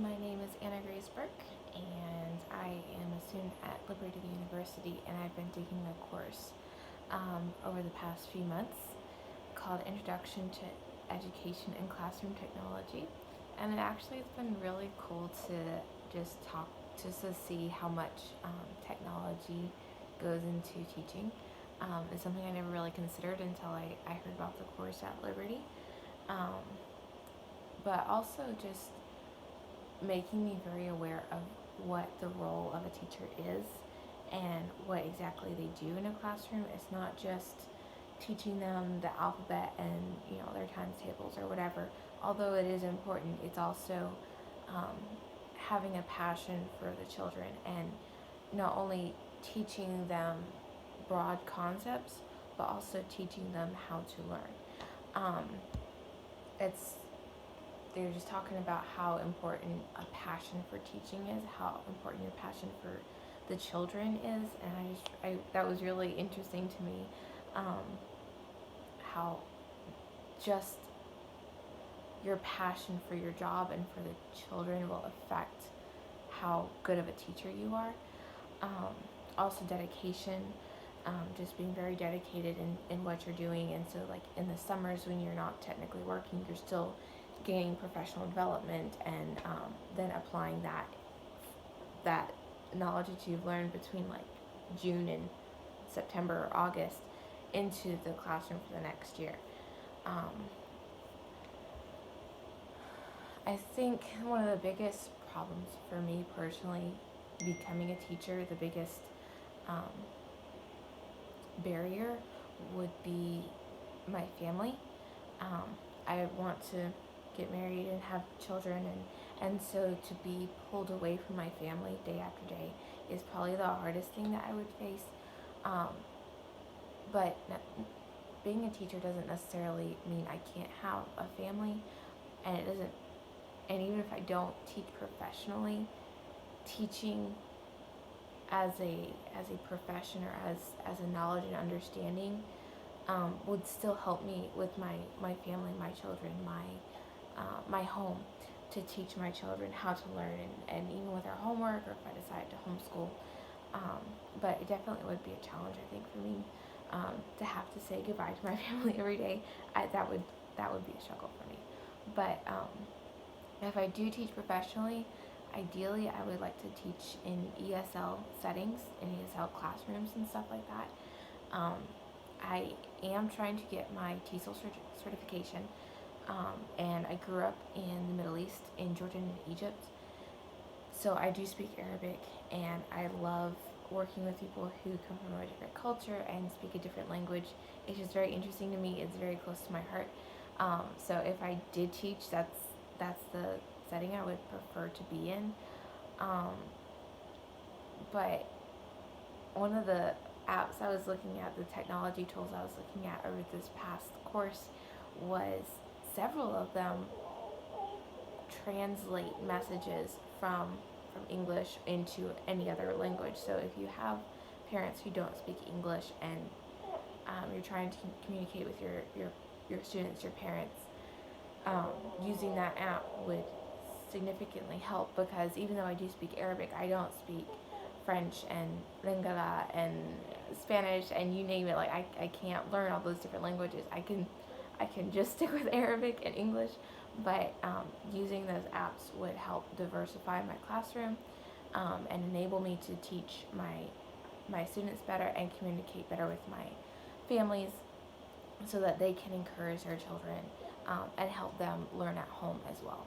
My name is Anna Grace Burke, and I am a student at Liberty University, and I've been taking a course over the past few months called Introduction to Education and Classroom Technology. And it actually has been really cool to just to see how much technology goes into teaching. It's something I never really considered until I heard about the course at Liberty. Um, but also just making me very aware of what the role of a teacher is and what exactly they do in a classroom. It's not just teaching them the alphabet and their times tables or whatever. Although it is important, it's also um, having a passion for the children and not only teaching them broad concepts, but also teaching them how to learn. Um, it's They're just talking about how important a passion for teaching is, how important your passion for the children is, and I that was really interesting to me, how just your passion for your job and for the children will affect how good of a teacher you are. Also dedication, just being very dedicated in what you're doing, and so like in the summers when you're not technically working, you're still gaining professional development and then applying that knowledge that you've learned between like June and September or August into the classroom for the next year. I think one of the biggest problems for me personally becoming a teacher, the biggest um, barrier would be my family. Um, I want to get married and have children, and so to be pulled away from my family day after day is probably the hardest thing that I would face. Um, but being a teacher doesn't necessarily mean I can't have a family, and it doesn't. And even if I don't teach professionally, teaching as a profession or as a knowledge and understanding would still help me with my family, my children, my home, to teach my children how to learn, and even with our homework or if I decide to homeschool. But it definitely would be a challenge, I think, for me to have to say goodbye to my family every day. That would be a struggle for me. But if I do teach professionally, ideally I would like to teach in ESL settings, in ESL classrooms and stuff like that. I am trying to get my TESOL certification, and I grew up in the Middle East, in Jordan and Egypt, so I do speak Arabic, and I love working with people who come from a different culture and speak a different language. It's just very interesting to me. It's very close to my heart. So if I did teach, that's the setting I would prefer to be in. But one of the apps I was looking at, the technology tools I was looking at over this past course, was several of them translate messages from English into any other language. So if you have parents who don't speak English and you're trying to communicate with your students, your parents, using that app would significantly help, because even though I do speak Arabic, I don't speak French and Lingala and Spanish and you name it. Like I can't learn all those different languages. I can just stick with Arabic and English, but using those apps would help diversify my classroom and enable me to teach my students better and communicate better with my families, so that they can encourage their children and help them learn at home as well.